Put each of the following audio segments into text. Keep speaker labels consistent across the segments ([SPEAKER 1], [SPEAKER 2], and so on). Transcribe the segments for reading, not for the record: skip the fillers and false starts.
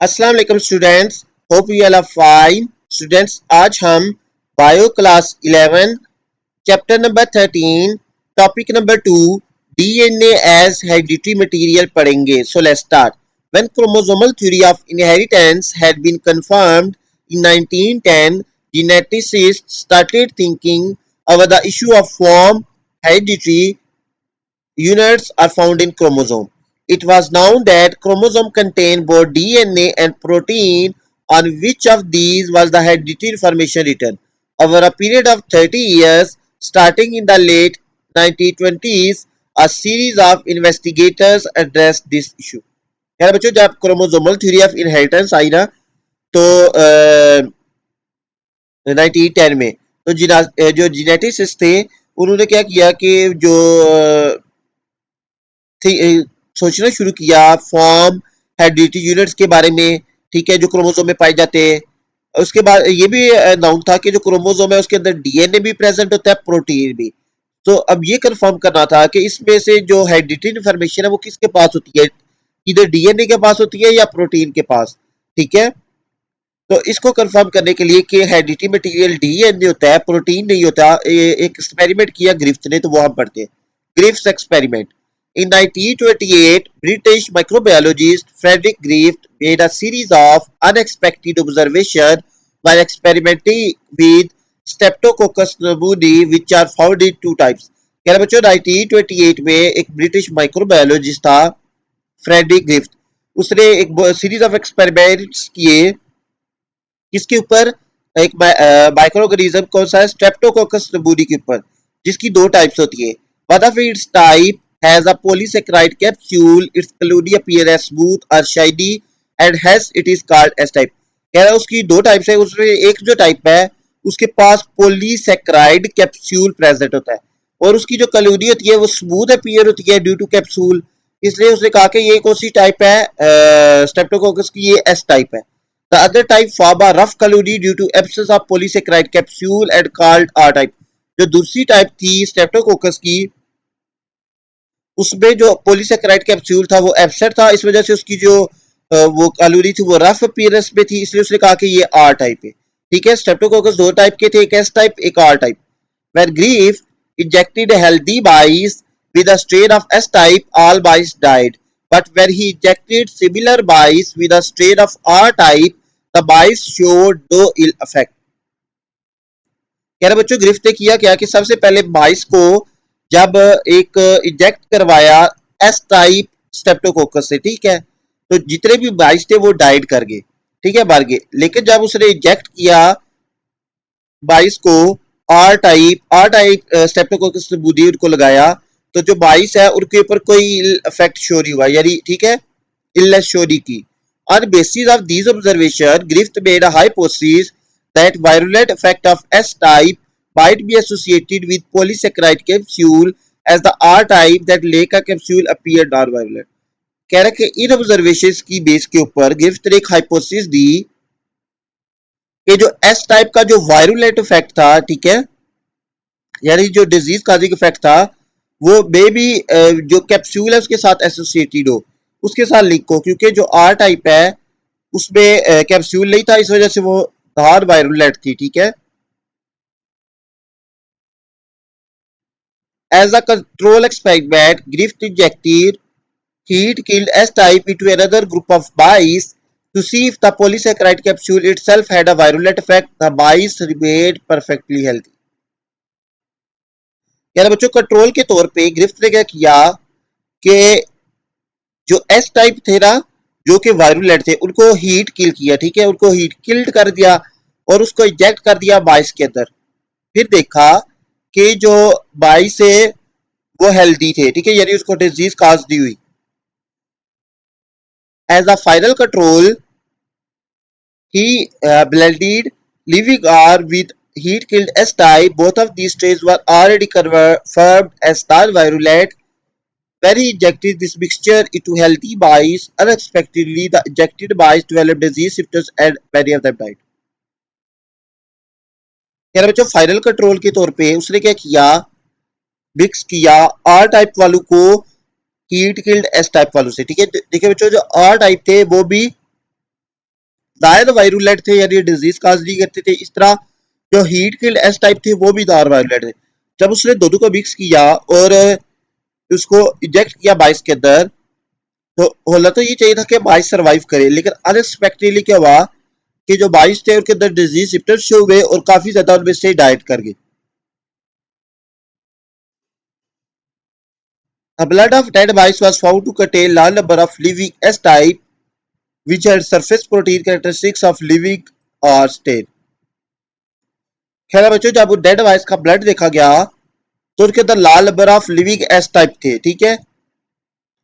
[SPEAKER 1] अस्सलाम वालेकुम students, hope you all are fine. Students, आज हम bio class 11 chapter number 13 topic number 2 DNA as hereditary material पढ़ेंगे। So let's start. When chromosomal theory of inheritance had been confirmed in 1910, geneticists started thinking over the issue of form. Hereditary units are found in chromosome. It was known that chromosome contained both DNA and protein. On which of these was the hereditary information written? Over a period of 30 years, starting in the late 1920s, a series of investigators addressed this issue. यार बच्चों, जब chromosomal theory of inheritance आई ना, तो 1910 में तो जो जीनेटिस्ट थे उन्होंने क्या किया कि जो सोचना शुरू किया फॉर्म हेरिडिटी यूनिट्स के बारे में। ठीक है, जो क्रोमोसोम में पाए जाते हैं। उसके बाद ये भी नाउन था कि जो क्रोमोसोम है उसके अंदर डीएनए भी प्रेजेंट होता है, प्रोटीन भी। तो अब ये कंफर्म करना था कि इसमें से जो हेरिडिटी इंफॉर्मेशन है वो किसके पास होती है, इधर डीएनए के पास होती है या प्रोटीन के पास। ठीक है, तो इसको कंफर्म करने के लिए कि हेरिडिटी मटेरियल डीएनए होता है, प्रोटीन नहीं होता, एक एक्सपेरिमेंट किया ग्रिफ्थ ने, तो वो हम पढ़ते हैं। Griffith experiment. In 1928, British microbiologist Frederick Griffith made a series of unexpected observations while experimenting with Streptococcus pneumoniae, which are found in two types. कह रहे बच्चों, 1928 में एक ब्रिटिश माइक्रोबायोलॉजिस्ट था फ्रेडरिक ग्रिफ्थ। उसने एक सीरीज ऑफ एक्सपेरिमेंट्स किए किसके ऊपर, एक माइक्रो ऑर्गेनिज्म कौन सा है, स्ट्रेप्टोकोकस pneumoniae के ऊपर, जिसकी दो टाइप्स होती है। One of its type has a polysaccharide capsule. Its colony appear as smooth or shiny and hence it is called S type. कह रहा है उसकी दो टाइप्स है, उसमें एक जो टाइप है उसके पास पोलीसेक्राइड कैप्सूल प्रेजेंट होता है और उसकी जो कॉलोनी होती है वो स्मूथ अपीयर होती है ड्यू टू कैप्सूल। इसलिए उसने कहा कि ये कौन सी टाइप है, स्ट्रेप्टोकोकस की, ये एस टाइप है। The other type form a rough colony due to absence of polysaccharide capsule and called R type. जो दूसरी टाइप थी स्ट्रेप्टोकोकस की, उसमें जो पोलीसेक्राइड कैप्सूल था वो एब्सेंट था, इस वजह से उसकी जो वो कैलोरी थी वो रफ अपीयरेंस में थी, इसलिए उसने कहा कि ये आर टाइप है। ठीक है, स्ट्रेप्टोकोकस दो टाइप के थे, एक एस टाइप एक R type. When Grief injected healthy mice with a strain of S type, all mice died. But when he injected similar mice with a strain of R type, the mice showed no ill effect. कह रहे बच्चों, ग्रिफ्ट ने किया क्या कि सबसे पहले माइस को जब एक इंजेक्ट करवाया एस टाइप स्ट्रेप्टोकोकस से, ठीक है, तो जितने भी माइस थे वो डाइड कर गए, ठीक है, मर गए। लेकिन जब उसने इंजेक्ट किया माइस को आर टाइप स्ट्रेप्टोकोकस बुद्धि उनको लगाया, तो जो माइस है उनके ऊपर कोई इफेक्ट शो नहीं हुआ, यानी ठीक है, इलनेस शो नहीं की। On basis of these observations, Griffith made a hypothesis that virulent effect of S type might be associated with polysaccharide capsule as the R type that later capsule appeared non-virulent. कह रहा है कि इन observations की base के ऊपर gift ने एक hypothesis दी कि जो एस टाइप का जो वायरुलेंट इफेक्ट था, ठीक है, यानी जो डिजीज काजिंग इफेक्ट था, वो मे भी जो कैप्सूल है उसके साथ एसोसिएटेड हो, उसके साथ लिंक हो, क्योंकि जो आर टाइप है उसमें कैप्सूल नहीं था, इस वजह से वो नॉन वायरुलेंट थी। ठीक है, as a control experiment Griffith injected heat killed S type into another group of mice to see if the polysaccharide capsule itself had a virulent effect. The mice remained perfectly healthy. यानी बच्चों, control के तौर पे ग्रिफ्ट ने क्या किया कि जो एस टाइप थे ना, जो कि वायरुलेंट थे, उनको हीट किल किया, ठीक है, उनको हीट किल्ड कर दिया और उसको इंजेक्ट कर दिया माइस के अंदर। फिर देखा कि जो माइस है वो हेल्दी थे, ठीक है, यानी उसको डिजीज काज दी हुई। As a final control he blended living R with heat-killed S-type. Both of these strains were already confirmed as non-virulent. When he injected this mixture into healthy mice, unexpectedly the injected mice developed disease symptoms and many of them died. कह रहे बच्चों, final control के तौर पे उसने क्या किया, mix किया आर टाइप वालों को हीट किल्ड एस टाइप वालों से। ठीक है, देखिए बच्चों, जो आर टाइप थे वो भी दायद वायरुलेट थे यानी डिजीज काज नहीं करते थे। इस तरह जो हीट किल्ड एस टाइप थे वो भी नॉन वायरुलेट थे। जब उसने दोनों को मिक्स किया और उसको इंजेक्ट किया बाइस के अंदर, तो होना तो ये चाहिए था कि बाइस सर्वाइव करे, लेकिन अनएक्सपेक्टेडली क्या हुआ कि जो बाइस थे उनके अंदर डिजीज सिम्टम्स शो हुए और काफी ज्यादा उनमें से डाइट कर गए। A blood of dead mice was found to contain large number of living S-type, which had surface protein characteristics of living or stain. खैर बच्चों, जब डेड माइस का ब्लड देखा गया तो उनके अंदर लाल number of living S type थे, ठीक है।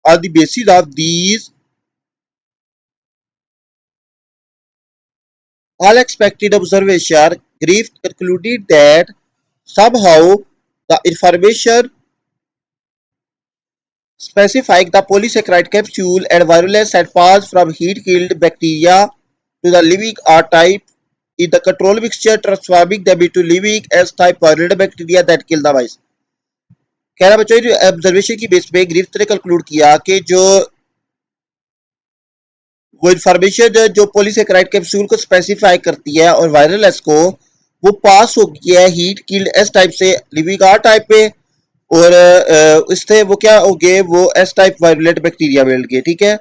[SPEAKER 1] On the basis of these all expected observation, Griffith concluded that somehow the information specifying the polysaccharide capsule and virulence had passed from heat-killed bacteria to the living R-type in the control mixture, transforming them into living S-type virulent bacteria that kill the mice. कह रहा बच्चों, observation की base पे Griffith ने conclude किया कि जो वो इंफॉर्मेशन जो पॉलीसेकेराइड कैप्सूल को स्पेसिफाई करती है और वायरल एस को, वो पास हो गया है हीट किल्ड एस टाइप से लिविंग आर टाइप पे, और इससे वो क्या हो गए, वो एस टाइप वायरुलेंट बैक्टीरिया मिल गए, ठीक है,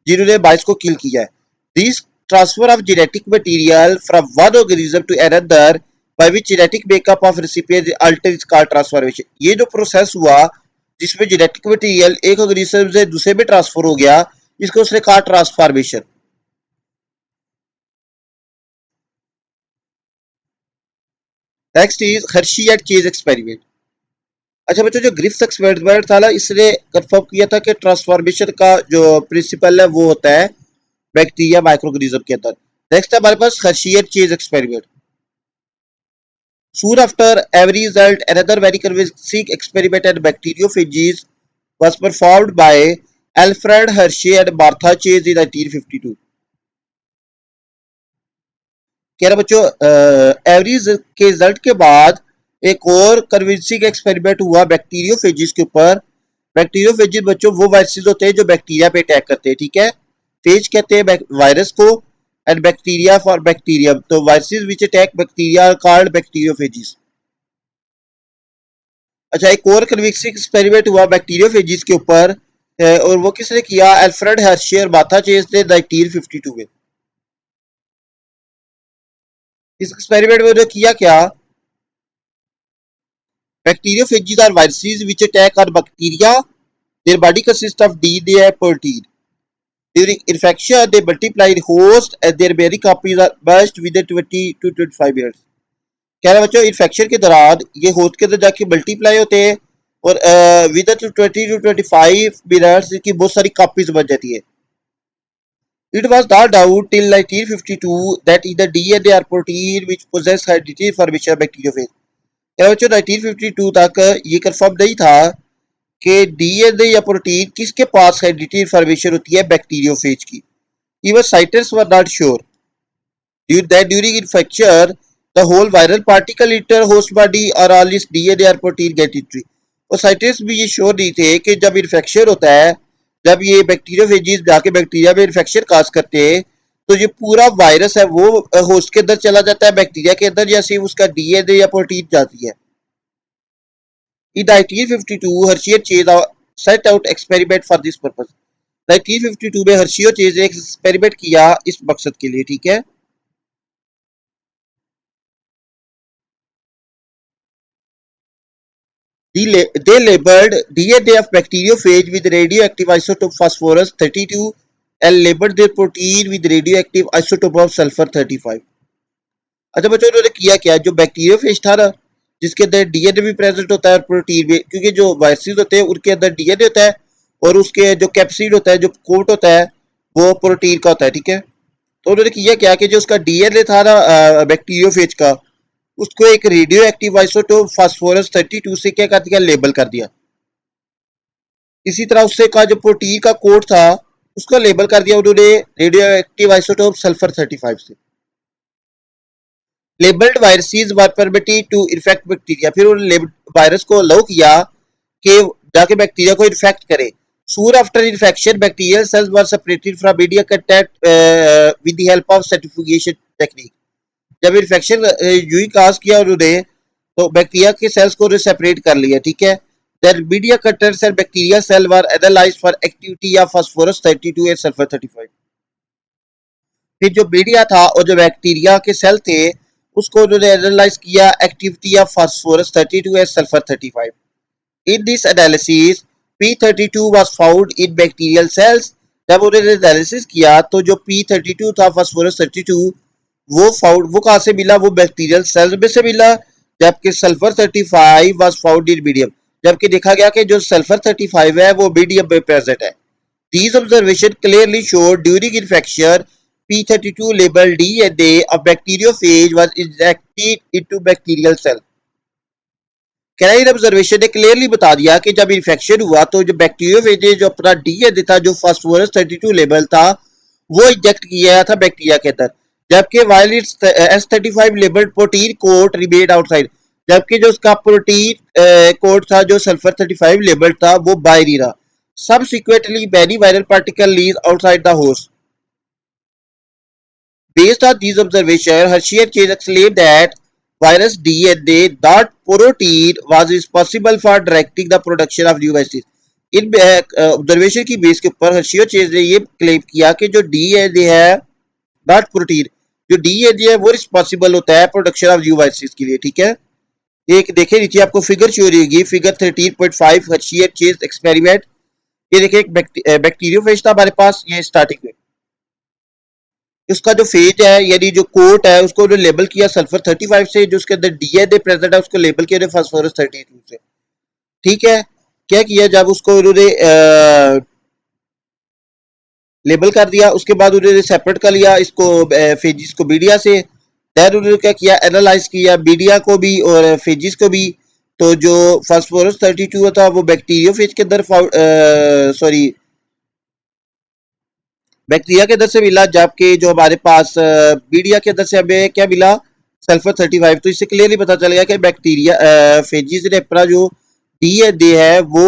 [SPEAKER 1] जिन्होंने बाइस को किल किया है। This transfer of genetic material from one organism to another by which genetic makeup of recipient alter is called transformation. ये जो प्रोसेस हुआ जिसमें जेनेटिक मटेरियल एक ऑर्गेनिज्म से दूसरे में ट्रांसफर हो गया, इसको उसने कहा transformation. Next is Hershey and Chase experiment. अच्छा बच्चों, जो ग्रिफ्स एक्सपेरिमेंट था ना, इसने कंफर्म किया था कि ट्रांसफॉर्मेशन का जो प्रिंसिपल है वो होता है बैक्टीरिया माइक्रोऑर्गेनिज्म के अंदर। नेक्स्ट है हमारे पास Hershey and Chase experiment. Soon after every result, another very convincing experiment at bacteriophages was performed by Alfred Hershey and Martha Chase in 1952। कह रहा बच्चों, एवरेज के रिजल्ट के बाद एक और कन्विंसिंग एक्सपेरिमेंट हुआ बैक्टीरियोफेजिस के ऊपर। बैक्टीरियोफेजिस बच्चों वो वायरसेस होते हैं जो बैक्टीरिया पे अटैक करते हैं, ठीक है। फेज कहते हैं वायरस को, एंड बैक्टीरिया फॉर बैक्टीरियम, तो viruses which attack bacteria are called bacteriophages. अच्छा, एक और कन्विक्सिंग एक्सपेरिमेंट हुआ बैक्टीरियोफेजिस के ऊपर, और वो किसने किया, अल्फ्रेड हर्शे और मार्था चेज ने 1952 में। इस एक्सपेरिमेंट में उन्होंने किया क्या, bacteriophages are viruses which attack on bacteria, their body consist of DNA and protein. During infection they multiply in host and their many copies are burst within 20 to 25 minutes. कह रहा बच्चों, infection के दौरान ये host के अंदर जाके multiply होते हैं और विद इन 20 to 25 मिनट्स की बहुत सारी कॉपीज बन जाती है। It was not doubt till 1952 that either DNA or protein which possess hereditary information of bacteriophage। क्या बच्चों, 1952 तक ये कंफर्म नहीं था कि डीएनए या प्रोटीन किसके पास हेरिडिटरी इंफॉर्मेशन होती है बैक्टीरियोफेज की। Even scientists were not sure that during infection the whole viral particle enter host body or all its DNA or protein get entry। और साइंटिस्ट भी ये श्योर नहीं थे कि जब इन्फेक्शन होता है, जब ये बैक्टीरियोफेजिस जाके बैक्टीरिया में इन्फेक्शन काज करते हैं, तो ये पूरा वायरस है वो होस्ट के अंदर चला जाता है बैक्टीरिया के अंदर, या सिर्फ उसका डीएनए या प्रोटीन जाती है। In 1952 Hershey and chase set out experiment for this purpose. 1952 में हर्शी और चेज ने एक्सपेरिमेंट किया इस मकसद के लिए, ठीक है। They labeled DNA of bacteriophage with radioactive isotope phosphorus 32 and labeled their protein with radioactive isotope of sulfur 35। अच्छा बच्चों, उन्होंने किया क्या, जो बैक्टीरियोफेज था ना, जिसके अंदर डीएनए भी प्रेजेंट होता है और प्रोटीन भी, क्योंकि जो वायरसेस होते हैं उनके अंदर डीएनए होता है और उसके जो कैप्सिड होता है, जो कोट होता है, वो प्रोटीन का होता है, ठीक है। तो उन्होंने किया क्या कि जो उसका डीएनए था ना बैक्टीरियोफेज का, उसको एक रेडियो एक्टिव आइसोटोप फास्फोरस 32 से क्या कर दिया, लेबल कर दिया। इसी तरह उससे का जो प्रोटीन का कोड था उसको लेबल कर दिया उन्होंने रेडियो एक्टिव आइसोटोप सल्फर 35 से। Labelled viruses were permitted to infect bacteria. फिर उन्होंने वायरस को अलाउ किया कि जाके बैक्टीरिया को इन्फेक्ट करे। Soon after infection, bacterial cells were separated from media contact with the help of centrifugation technique. जब इन्फेक्शन यूं ही काज किया उन्होंने तो बैक्टीरिया के सेल्स को सेपरेट कर लिया, ठीक है. Then media contents and bacterial cell were analyzed for activity of phosphorus 32 and sulfur 35. फिर जो मीडिया था और जो बैक्टीरिया के सेल थे उसको उन्होंने एनालाइज किया activity of phosphorus 32 and sulphur 35. In this analysis P32 was found in bacterial cells. जब उन्होंने एनालिसिस किया तो जो P32 था फास्फोरस 32 वो कहां से मिला, वो बैक्टीरियल सेल्स में से मिला. जबकि sulphur 35 was found in medium, जबकि देखा गया कि जो सल्फर 35 है वो मीडियम में प्रेजेंट है. These observations clearly showed during infection P32 labeled DNA of bacteriophage was injected into bacterial cell. Canine observation ने क्लियरली बता दिया कि जब इन्फेक्शन हुआ तो जो बैक्टीरियोफेज ने जो अपना डीएनए था जो फास्फोरस 32 लेबल था वो इंजेक्ट किया था बैक्टीरिया के अंदर. जबकि while its S35 labelled protein coat remain outside, जबकि जो उसका प्रोटीन कोट था जो सल्फर 35 लेबल्ड था वो बाहर ही रहा. Subsequently, many viral particles leave outside the host. Based on these observations, Hershey and Chase exclaimed that virus DNA, not protein, was responsible for directing the production of new vaccines. In observation की base के ऊपर Hershey और chase ने ये claim किया कि जो DNA है नॉट प्रोटीन, जो डीएनए है वो रिस्पॉन्सिबल होता है प्रोडक्शन ऑफ न्यू वायरसेस के लिए, ठीक है. एक देखे नीचे आपको फिगर शो रहेगी, figure 13.5 Hershey and Chase experiment. ये देखिए एक बैक्टीरियोफेज था हमारे पास, ये स्टार्टिंग में उसका जो फेज है यानी जो कोट है उसको जो लेबल किया सल्फर 35 से, जो उसके अंदर डीएनए प्रेजेंट है उसको लेबल किया फास्फोरस 32 से, ठीक है. क्या किया, जब उसको उन्होंने लेबल कर दिया उसके बाद उन्होंने सेपरेट कर लिया इसको फेजिस को मीडिया से. देन उन्होंने क्या किया, एनालाइज किया मीडिया को भी और फेजिस को भी. तो जो फास्फोरस 32 था वो बैक्टीरियोफेज के अंदर सॉरी बैक्टीरिया के अंदर से मिला, जबकि जो हमारे पास मीडिया के अंदर से हमें क्या मिला, सल्फर 35. तो इससे क्लियरली पता चल गया कि बैक्टीरिया फेजिस ने अपना जो डीएनए है वो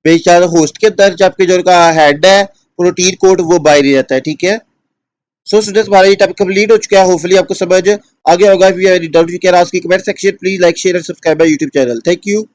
[SPEAKER 1] बेचारा होस्ट के अंदर, जबकि जो उनका हेड है प्रोटीन कोड वो बाहर ही रहता है, ठीक है. सो स्टूडेंट्स हमारा ये टॉपिक कंप्लीट हो चुका है, होपफुली आपको समझ आगे होगा. If you have any doubt you can ask in comment section. Please like share and subscribe my YouTube channel. Thank you.